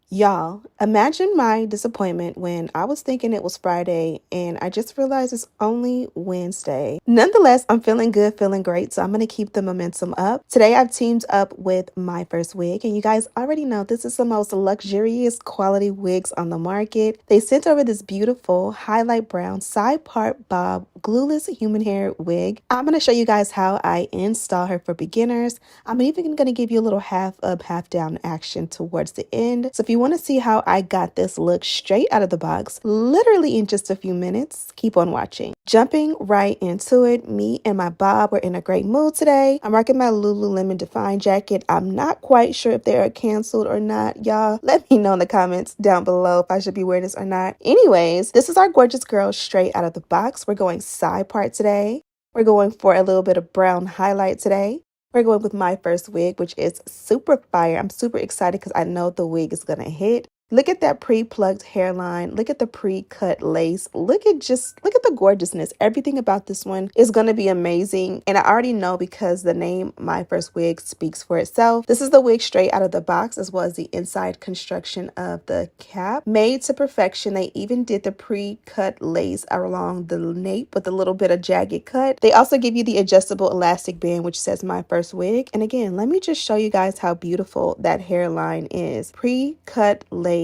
Y'all, imagine my disappointment when I was thinking it was Friday and I just realized it's only Wednesday. Nonetheless, I'm feeling good, feeling great, so I'm going to keep the momentum up. Today, I've teamed up with Myfirstwig, and you guys already know this is the most luxurious quality wigs on the market. They sent over this beautiful highlight brown side part bob glueless human hair wig. I'm going to show you guys how I install her for beginners. I'm even going to give you a little half up, half down action towards the end. So if you want to see how I got this look straight out of the box, literally in just a few minutes, keep on watching. Jumping right into it, me and my bob were in a great mood today. I'm rocking my Lululemon Define jacket. I'm not quite sure if they are canceled or not. Y'all, let me know in the comments down below if I should be wearing this or not. Anyways, this is our gorgeous girl straight out of the box. We're going side part today. We're going for a little bit of brown highlight today. We're going with Myfirstwig, which is super fire. I'm super excited because I know the wig is going to hit. Look at that pre-plucked hairline. Look at the pre-cut lace. Look at the gorgeousness. Everything about this one is going to be amazing. And I already know because the name Myfirstwig speaks for itself. This is the wig straight out of the box, as well as the inside construction of the cap. Made to perfection. They even did the pre-cut lace along the nape with a little bit of jagged cut. They also give you the adjustable elastic band, which says Myfirstwig. And again, let me just show you guys how beautiful that hairline is. Pre-cut lace,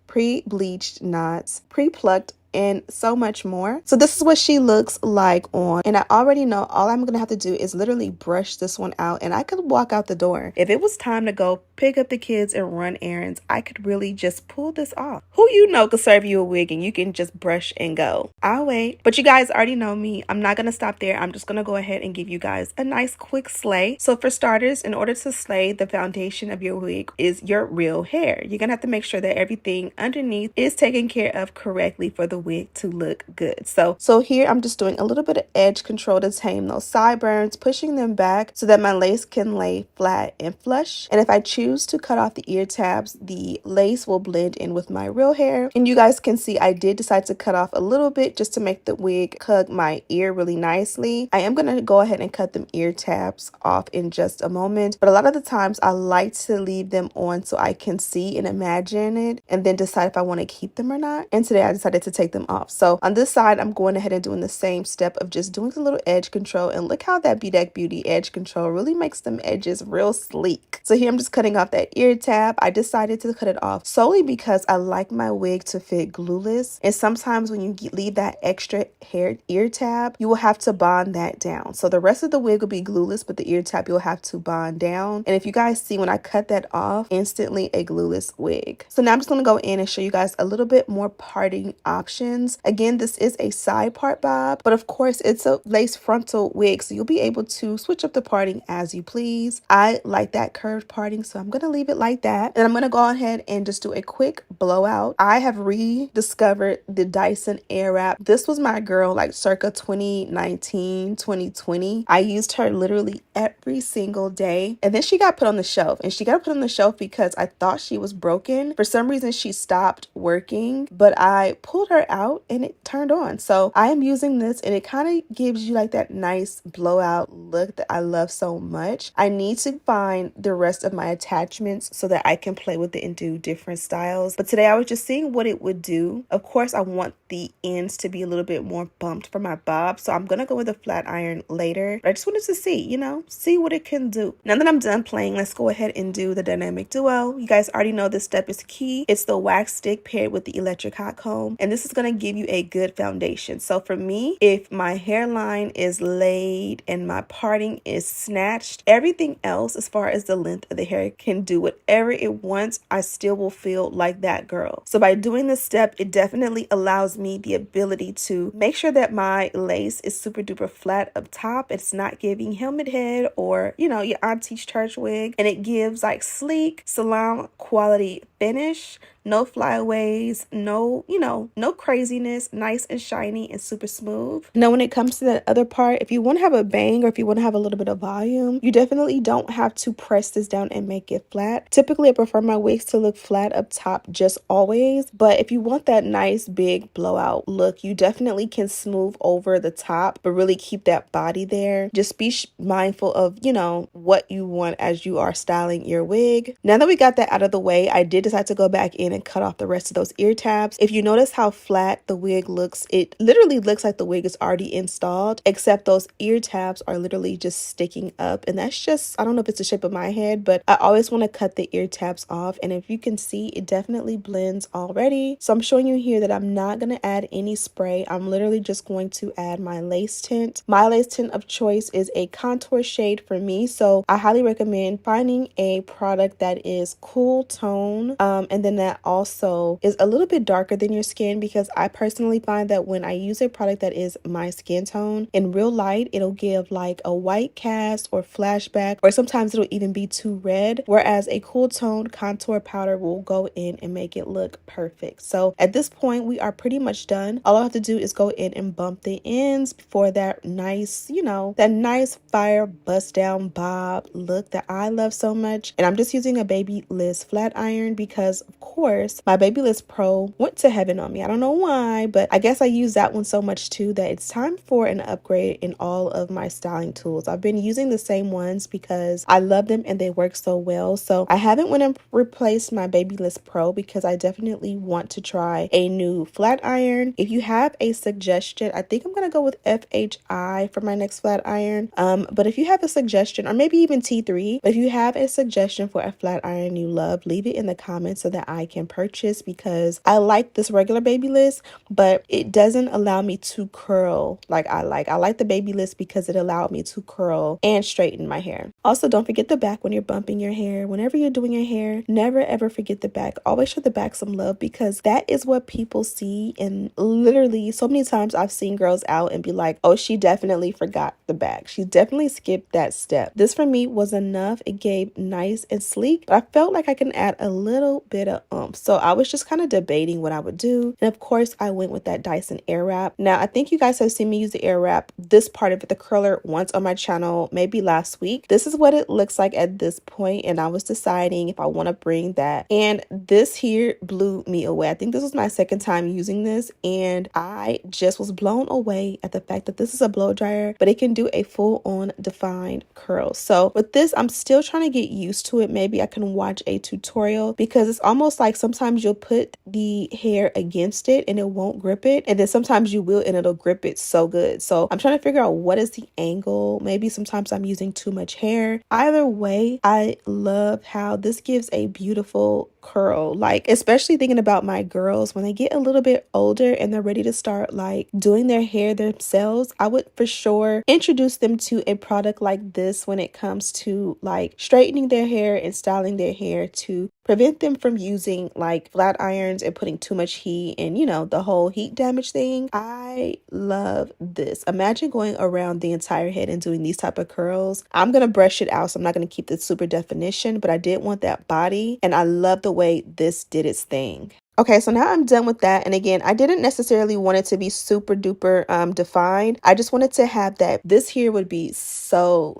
pre-bleached knots, pre-plucked, and so much more. So this is what she looks like on, and I already know all I'm gonna have to do is literally brush this one out and I could walk out the door. If it was time to go pick up the kids and run errands, I could really just pull this off. Who you know could serve you a wig and you can just brush and go. I'll wait. But you guys already know me. I'm not gonna stop there. I'm just gonna go ahead and give you guys a nice quick slay. So for starters, in order to slay, the foundation of your wig is your real hair. You're gonna have to make sure that everything underneath is taken care of correctly for the wig to look good. So here I'm just doing a little bit of edge control to tame those sideburns, pushing them back so that my lace can lay flat and flush. And if I choose to cut off the ear tabs, the lace will blend in with my real hair. And you guys can see I did decide to cut off a little bit just to make the wig hug my ear really nicely. I am going to go ahead and cut them ear tabs off in just a moment, but a lot of the times I like to leave them on so I can see and imagine it and then decide if I want to keep them or not. And today I decided to take them off. So on this side, I'm going ahead and doing the same step of just doing a little edge control, and look how that Bedac Beauty edge control really makes them edges real sleek. So here I'm just cutting off that ear tab. I decided to cut it off solely because I like my wig to fit glueless, and sometimes when you leave that extra hair ear tab, you will have to bond that down. So the rest of the wig will be glueless, but the ear tab you'll have to bond down. And if you guys see, when I cut that off, instantly a glueless wig. So now I'm just going to go in and show you guys a little bit more parting options. Again, this is a side part bob, but of course it's a lace frontal wig, so you'll be able to switch up the parting as you please. I like that curved parting, so I'm going to leave it like that. And I'm going to go ahead and just do a quick blowout. I have rediscovered the Dyson Airwrap. This was my girl like circa 2019, 2020. I used her literally every single day, and then she got put on the shelf, and she got put on the shelf because I thought she was broken. For some reason she stopped working, but I pulled her out and it turned on. So I am using this, and it kind of gives you like that nice blowout look that I love so much. I need to find the rest of my attachments so that I can play with it and do different styles, but today I was just seeing what it would do. Of course I want the ends to be a little bit more bumped for my bob, so I'm gonna go with a flat iron later, but I just wanted to see, you know, see what it can do. Now that I'm done playing, let's go ahead and do the dynamic duo. You guys already know this step is key. It's the wax stick paired with the electric hot comb, and this is going to give you a good foundation. So for me, if my hairline is laid and my parting is snatched, everything else as far as the length of the hair can do whatever it wants. I still will feel like that girl. So by doing this step, it definitely allows me the ability to make sure that my lace is super duper flat up top. It's not giving helmet head or, you know, your auntie's church wig, and it gives like sleek salon quality finish. No flyaways, no, you know, no craziness, nice and shiny and super smooth. Now, when it comes to that other part, if you want to have a bang or if you want to have a little bit of volume, you definitely don't have to press this down and make it flat. Typically, I prefer my wigs to look flat up top just always, but if you want that nice big blowout look, you definitely can smooth over the top, but really keep that body there. Just be mindful of, you know, what you want as you are styling your wig. Now that we got that out of the way, I did decided to go back in and cut off the rest of those ear tabs. If you notice how flat the wig looks, it literally looks like the wig is already installed, except those ear tabs are literally just sticking up. And that's just, I don't know if it's the shape of my head, but I always want to cut the ear tabs off. And if you can see, it definitely blends already. So I'm showing you here that I'm not going to add any spray. I'm literally just going to add my lace tint. My lace tint of choice is a contour shade for me, so I highly recommend finding a product that is cool tone, and then that also is a little bit darker than your skin, because I personally find that when I use a product that is my skin tone, in real light it'll give like a white cast or flashback, or sometimes it'll even be too red, whereas a cool tone contour powder will go in and make it look perfect. So at this point we are pretty much done. All I have to do is go in and bump the ends for that nice, you know, that nice fire bust down bob look that I love so much. And I'm just using a Babyliss flat iron because of course my Babyliss Pro went to heaven on me. I don't know why, but I guess I use that one so much too that it's time for an upgrade in all of my styling tools. I've been using the same ones because I love them and they work so well. So I haven't went and replaced my Babyliss Pro because I definitely want to try a new flat iron. If you have a suggestion, I think I'm gonna go with FHI for my next flat iron. But if you have a suggestion, or maybe even T3, but if you have a suggestion for a flat iron you love, leave it in the comments so that I can purchase, because I like this regular Babyliss, but it doesn't allow me to curl like I like. I like the Babyliss because it allowed me to curl and straighten my hair. Also, don't forget the back when you're bumping your hair. Whenever you're doing your hair, never ever forget the back. Always show the back some love, because that is what people see. And literally so many times I've seen girls out and be like, oh, she definitely forgot the back. She definitely skipped that step. This for me was enough. It gave nice and sleek, but I felt like I can add a little bit of oomph. So I was just kind of debating what I would do. And of course I went with that Dyson Airwrap. Now I think you guys have seen me use the Airwrap, this part of it, the curler, once on my channel, maybe last week. This is what it looks like at this point, and I was deciding if I want to bring that. And this here blew me away. I think this was my second time using this, and I just was blown away at the fact that this is a blow dryer, but it can do a full-on defined curl. So with this, I'm still trying to get used to it. Maybe I can watch a tutorial, because it's almost like sometimes you'll put the hair against it and it won't grip it, and then sometimes you will and it'll grip it so good. So I'm trying to figure out what is the angle. Maybe sometimes I'm using too much hair. Either way, I love how this gives a beautiful curl, like especially thinking about my girls when they get a little bit older and they're ready to start like doing their hair themselves. I would for sure introduce them to a product like this when it comes to like straightening their hair and styling their hair, to prevent them from using like flat irons and putting too much heat and, you know, the whole heat damage thing. I love this. Imagine going around the entire head and doing these type of curls. I'm gonna brush it out, so I'm not gonna keep the super definition, but I did want that body, and I love the way this did its thing. Okay, so now I'm done with that. And again, I didn't necessarily want it to be super duper defined. I just wanted to have that. This here would be so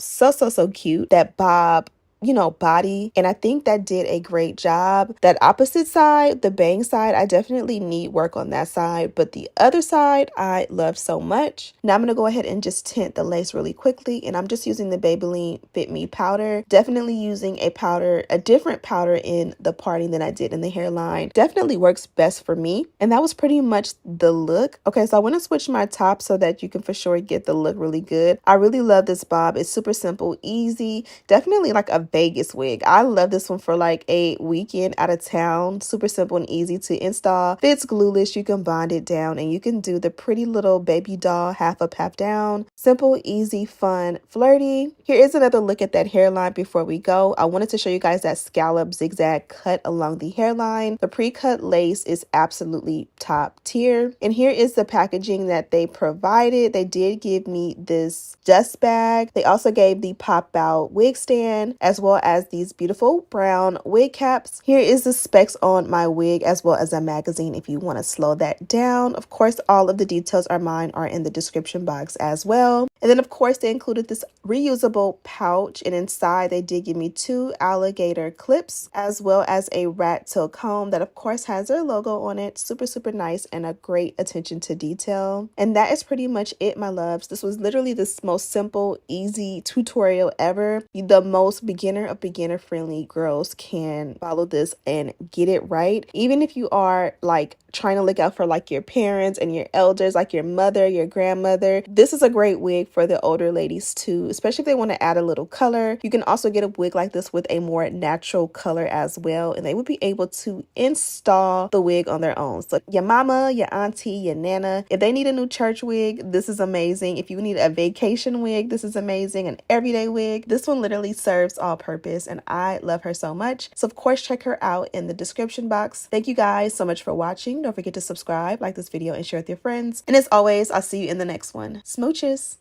cute. That bob, you know, body, and I think that did a great job. That opposite side, the bang side, I definitely need work on that side, but the other side I love so much. Now I'm gonna go ahead and just tint the lace really quickly, and I'm just using the Maybelline Fit Me powder. Definitely using a powder, a different powder in the parting than I did in the hairline. Definitely works best for me, and that was pretty much the look. Okay, so I want to switch my top so that you can for sure get the look really good. I really love this bob. It's super simple, easy, definitely like a Vegas wig. I love this one for like a weekend out of town. Super simple and easy to install. Fits glueless. You can bond it down and you can do the pretty little baby doll half up, half down. Simple, easy, fun, flirty. Here is another look at that hairline before we go. I wanted to show you guys that scallop zigzag cut along the hairline. The pre-cut lace is absolutely top tier. And here is the packaging that they provided. They did give me this dust bag. They also gave the pop out wig stand, as well as these beautiful brown wig caps. Here is the specs on my wig, as well as a magazine if you want to slow that down. Of course, all of the details are in the description box as well. And then of course they included this reusable pouch, and inside they did give me 2 alligator clips, as well as a rat tail comb that of course has their logo on it. Super nice and a great attention to detail. And that is pretty much it, my loves. This was literally the most simple, easy tutorial ever. The most beginner beginner of beginner friendly girls can follow this and get it right. Even if you are like trying to look out for like your parents and your elders, like your mother, your grandmother, this is a great wig for the older ladies too, especially if they want to add a little color. You can also get a wig like this with a more natural color as well, and they would be able to install the wig on their own. So your mama, your auntie, your nana, if they need a new church wig, this is amazing. If you need a vacation wig, this is amazing. An everyday wig, this one literally serves all purpose, and I love her so much. So of course, check her out in the description box. Thank you guys so much for watching. Don't forget to subscribe, like this video, and share with your friends. And as always, I'll see you in the next one. Smooches!